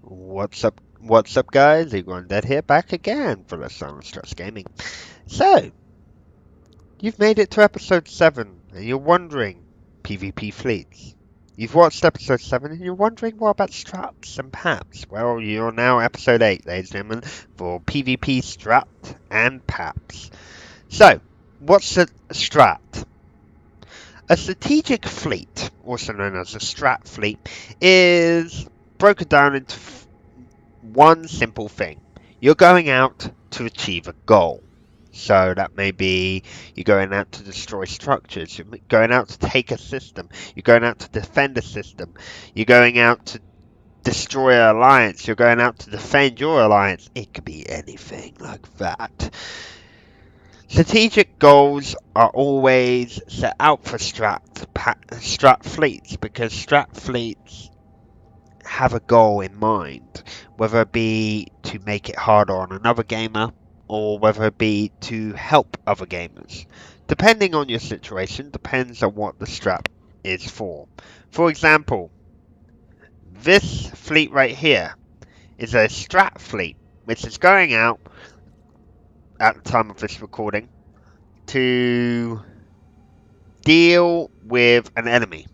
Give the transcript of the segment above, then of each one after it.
What's up, guys? Eagle Dead here, back again for the Silent Stress Gaming. So, you've made it to episode 7, and you're wondering, PvP fleets. You've watched episode 7, and you're wondering what about strats and PAPs. Well, you're now episode 8, ladies and gentlemen, for PvP strat and PAPs. So, what's a strat? A strategic fleet, also known as a strat fleet, is broken down into one simple thing. You're going out to achieve a goal. So that may be you're going out to destroy structures, you're going out to take a system, you're going out to defend a system, you're going out to destroy an alliance, you're going out to defend your alliance. It could be anything like that. Strategic goals are always set out for strat fleets, because strat fleets have a goal in mind, whether it be to make it harder on another gamer or whether it be to help other gamers. Depending on your situation, depends on what the strat is for. For example, this fleet right here is a strat fleet, which is going out at the time of this recording to deal with an enemy.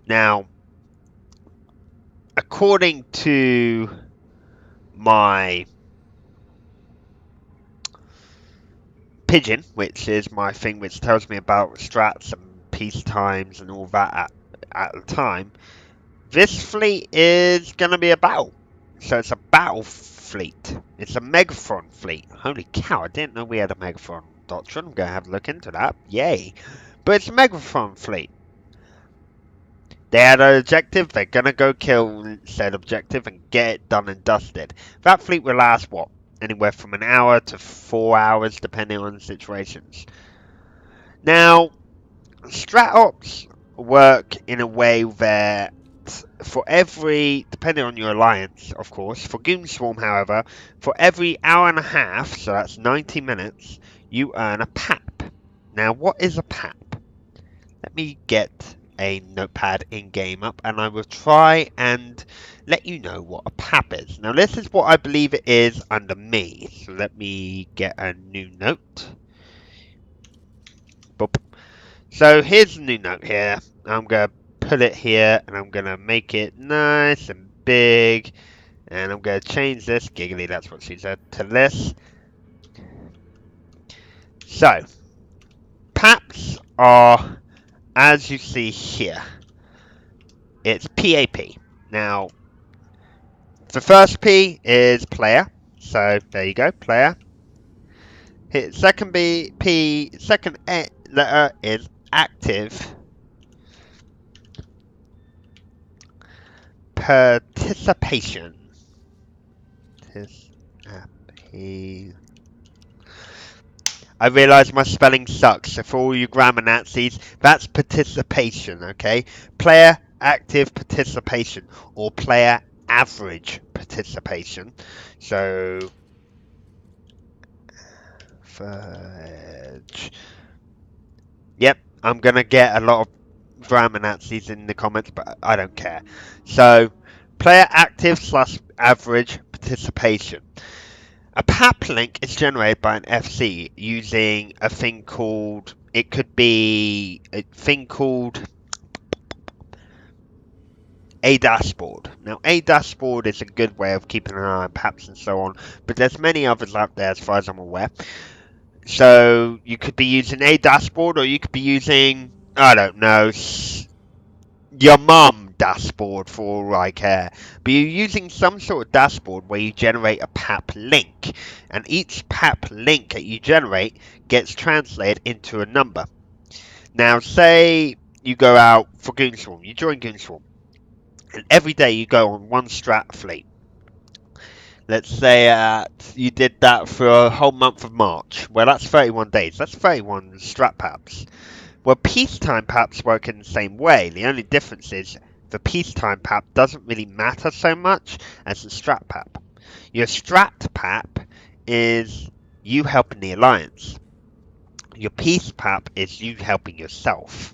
Now, according to my pigeon, which is my thing which tells me about strats and peace times and all that at the time, this fleet is going to be a battle. So it's a battle fleet. It's a megaphone fleet. Holy cow, I didn't know we had a megaphone doctrine. I'm going to have a look into that. Yay. But it's a megaphone fleet. They had an objective, they're going to go kill said objective and get it done and dusted. That fleet will last, what? Anywhere from an hour to 4 hours, depending on the situations. Now, strat ops work in a way that for every, depending on your alliance, of course, for Goon Swarm, however, for every hour and a half, so that's 90 minutes, you earn a PAP. Now, what is a PAP? Let me get a notepad in game up and I will try and let you know what a PAP is. Now this is what I believe it is under me, so let me get a new note. Boop. So here's a new note here. I'm going to put it here and I'm going to make it nice and big, and I'm going to change this, giggly, that's what she said, to this. So PAPs are, as you see here, it's PAP. Now, the first P is player, so there you go, player. Second P, second letter is active participation. I realise my spelling sucks, so for all you grammar Nazis, that's participation, okay? Player active participation, or player average participation. So, yep, I'm going to get a lot of grammar Nazis in the comments, but I don't care. So, player active / average participation. A PAP link is generated by an FC using a thing called, it could be a thing called a dashboard. Now, a dashboard is a good way of keeping an eye on PAPs and so on, but there's many others out there as far as I'm aware. So, you could be using a dashboard, or you could be using, I don't know, your mum dashboard for all I care. But you're using some sort of dashboard where you generate a PAP link, and each PAP link that you generate gets translated into a number. Now, say you go out for Goon Swarm, you join Goon Swarm, and every day you go on one strat fleet. Let's say you did that for a whole month of March. Well, that's 31 days. That's 31 strat PAPs. Well, peacetime PAPs work in the same way. The only difference is the peacetime PAP doesn't really matter so much as the strat PAP. Your strat PAP is you helping the alliance. Your peace PAP is you helping yourself.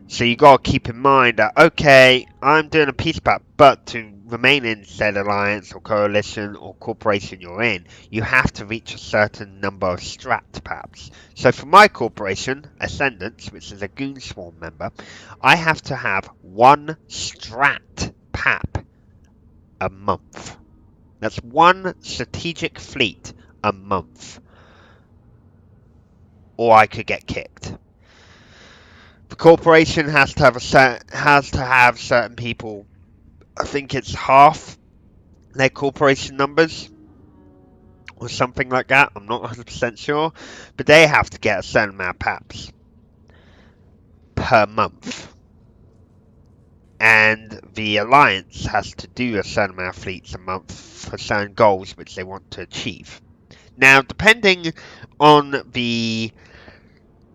So you gotta keep in mind that, okay, I'm doing a peace PAP, but to remain in said alliance or coalition or corporation you're in, you have to reach a certain number of Strat PAPs. So for my corporation, Ascendants, which is a Goon Swarm member, I have to have one Strat PAP a month. That's one strategic fleet a month. Or I could get kicked. The corporation has to have certain people. I think it's half their corporation numbers or something like that. I'm not 100% sure, but they have to get a certain amount of PAPs per month. And the alliance has to do a certain amount of fleets a month for certain goals which they want to achieve. Now, depending on the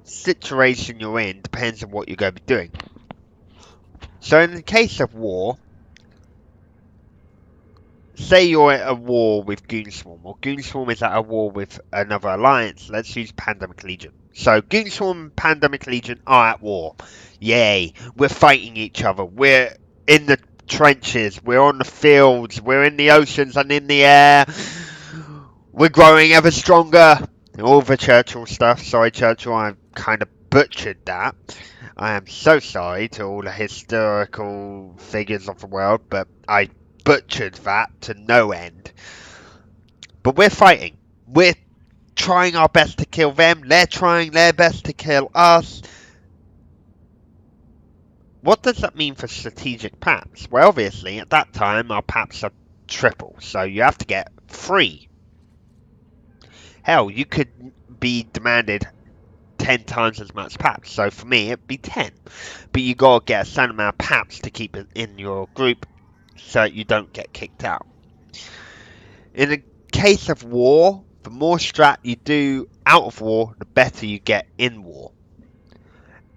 situation you're in, depends on what you're going to be doing. So in the case of war, say you're at a war with Goonswarm, or Goonswarm is at a war with another alliance. Let's use Pandemic Legion. So Goonswarm and Pandemic Legion are at war. Yay, we're fighting each other. We're in the trenches, we're on the fields, we're in the oceans and in the air. We're growing ever stronger. All the Churchill stuff. Sorry, Churchill, I kind of butchered that. I am so sorry to all the historical figures of the world, but I butchered that to no end. But we're fighting. We're trying our best to kill them. They're trying their best to kill us. What does that mean for strategic PAPs? Well, obviously, at that time, our PAPs are triple. So you have to get 3. Hell, you could be demanded 10 times as much PAPs. So for me, it'd be 10. But you gotta get a certain amount of PAPs to keep it in your group so you don't get kicked out. In the case of war, the more strat you do out of war, the better you get in war.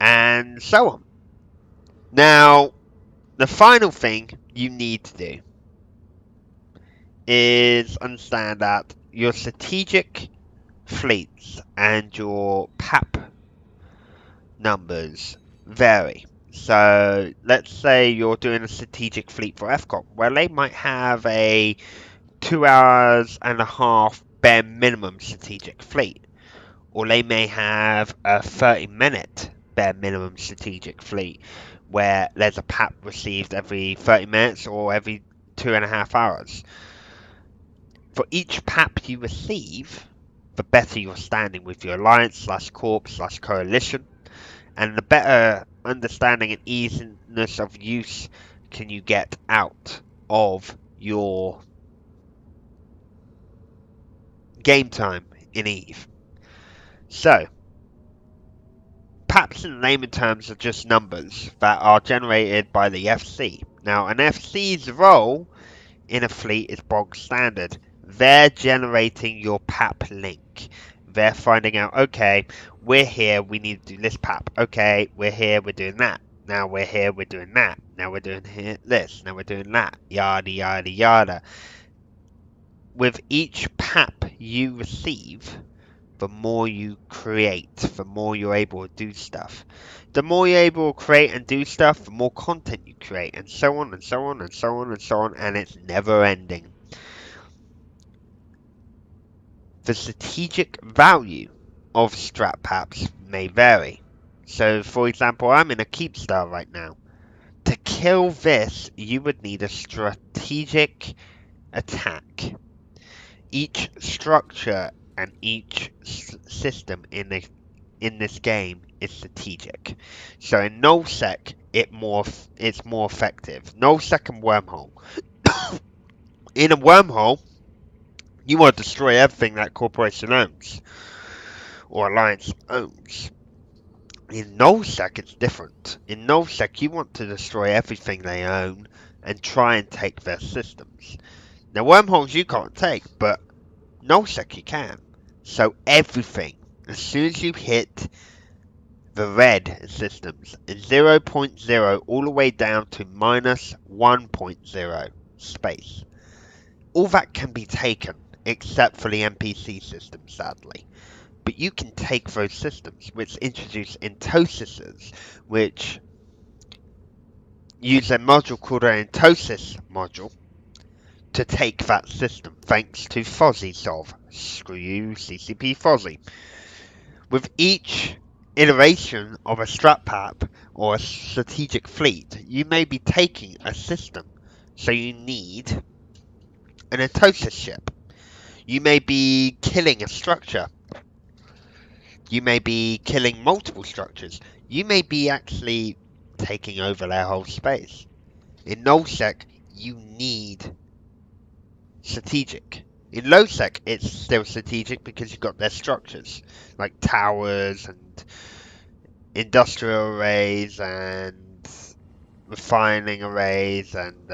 And so on. Now, the final thing you need to do is understand that your strategic fleets and your PAP numbers vary. So let's say you're doing a strategic fleet for FCOM. Well, they might have a 2 hours and a half bare minimum strategic fleet. Or they may have a 30-minute bare minimum strategic fleet where there's a PAP received every 30 minutes or every 2.5 hours. For each PAP you receive, the better you're standing with your alliance / corp / coalition, and the better understanding and easiness of use can you get out of your game time in EVE. So, PAPs in layman terms are just numbers that are generated by the FC. Now, an FC's role in a fleet is bog standard. They're generating your PAP link. They're finding out, okay, we're here, we need to do this PAP. Okay, we're here, we're doing that. Now we're here, we're doing that. Now we're doing this. Now we're doing that. Yada, yada, yada. With each PAP you receive, the more you create, the more you're able to do stuff. The more you're able to create and do stuff, the more content you create, and so on and so on and so on and so on, and it's never ending. The strategic value of strat PAPs may vary. So, for example, I'm in a keep star right now. To kill this, you would need a strategic attack. Each structure and each system in this game is strategic. So in nullsec, it's more effective. Nullsec and wormhole. In a wormhole, you want to destroy everything that corporation owns or alliance owns. In nullsec, it's different. In nullsec, you want to destroy everything they own and try and take their systems. Now, wormholes you can't take, but nullsec you can. So everything, as soon as you hit the red systems, 0.0 all the way down to minus 1.0 space. All that can be taken, except for the NPC system, sadly. But you can take those systems, which introduce intosises, which use a module called an entosis module, to take that system, thanks to FozzieSolve. Screw you, CCP Fozzie. With each iteration of a Strat PAP or a strategic fleet, you may be taking a system. So you need an Atosis ship. You may be killing a structure. You may be killing multiple structures. You may be actually taking over their whole space. In nullsec, you need strategic. In lowsec, it's still strategic because you've got their structures, like towers and industrial arrays and refining arrays and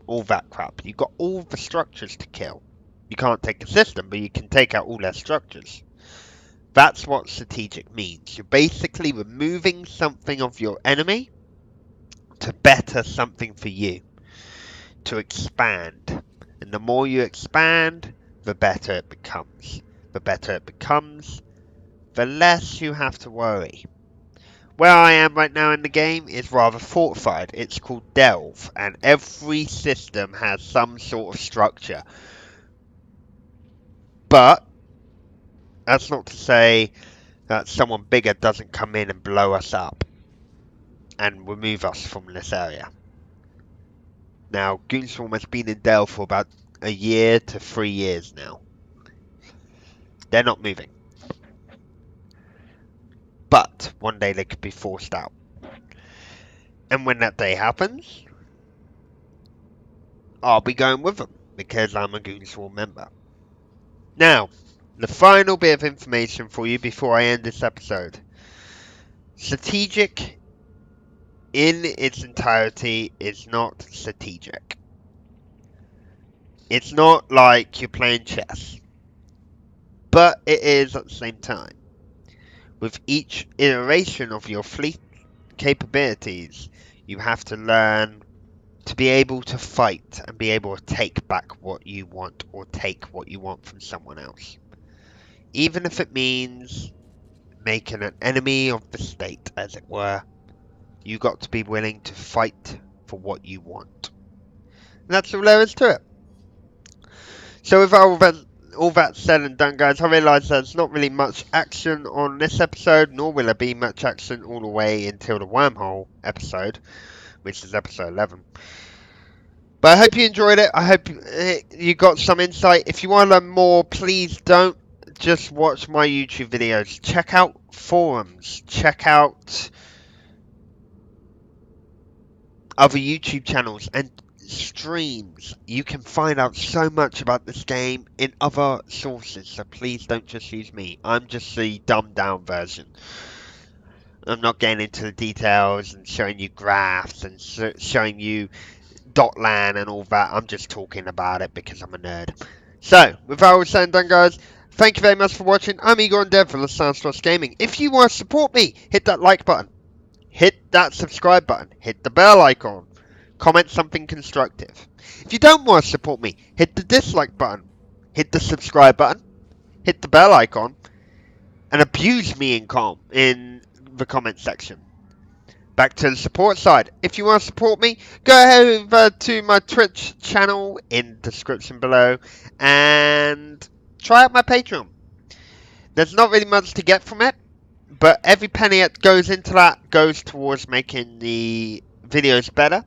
all that crap. You've got all the structures to kill. You can't take a system, but you can take out all their structures. That's what strategic means. You're basically removing something of your enemy to better something for you, to expand. And the more you expand, the better it becomes. The better it becomes, the less you have to worry. Where I am right now in the game is rather fortified. It's called Delve, and every system has some sort of structure. But that's not to say that someone bigger doesn't come in and blow us up and remove us from this area. Now, Goonswarm has been in Delve for about a year to 3 years now. They're not moving. But one day they could be forced out. And when that day happens, I'll be going with them because I'm a Goonswarm member. Now, the final bit of information for you before I end this episode. Strategic in its entirety is not strategic. It's not like you're playing chess. But it is at the same time. With each iteration of your fleet capabilities, you have to learn to be able to fight and be able to take back what you want or take what you want from someone else. Even if it means making an enemy of the state, as it were, you got to be willing to fight for what you want. And that's all there is to it. So with all that said and done, guys, I realise there's not really much action on this episode, nor will there be much action all the way until the wormhole episode, which is episode 11. But I hope you enjoyed it. I hope you got some insight. If you want to learn more, please don't just watch my YouTube videos. Check out forums. Check out other YouTube channels and streams. You can find out so much about this game in other sources, so please don't just use me. I'm just the dumbed down version. I'm not getting into the details and showing you graphs and showing you Dotlan and all that. I'm just talking about it because I'm a nerd. So, with that all said and done, guys, thank you very much for watching. I'm Igor and Dev from the Strat Gaming. If you want to support me, hit that like button. Hit that subscribe button. Hit the bell icon. Comment something constructive. If you don't want to support me, hit the dislike button. Hit the subscribe button. Hit the bell icon. And abuse me in the comment section. Back to the support side. If you want to support me, go over to my Twitch channel in the description below and try out my Patreon. There's not really much to get from it, but every penny that goes into that goes towards making the videos better,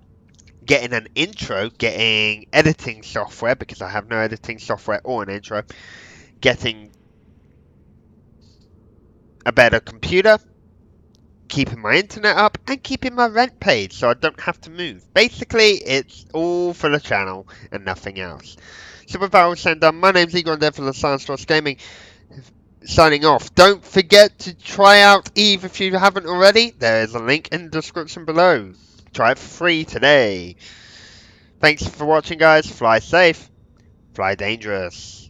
getting an intro, getting editing software, because I have no editing software or an intro, getting a better computer, keeping my internet up, and keeping my rent paid so I don't have to move. Basically, it's all for the channel and nothing else. So with that all said and done, my name's Igor and Dev from the Strat Gaming, signing off. Don't forget to try out Eve if you haven't already. There is a link in the description below. Try it for free today. Thanks for watching, guys. Fly safe. Fly dangerous.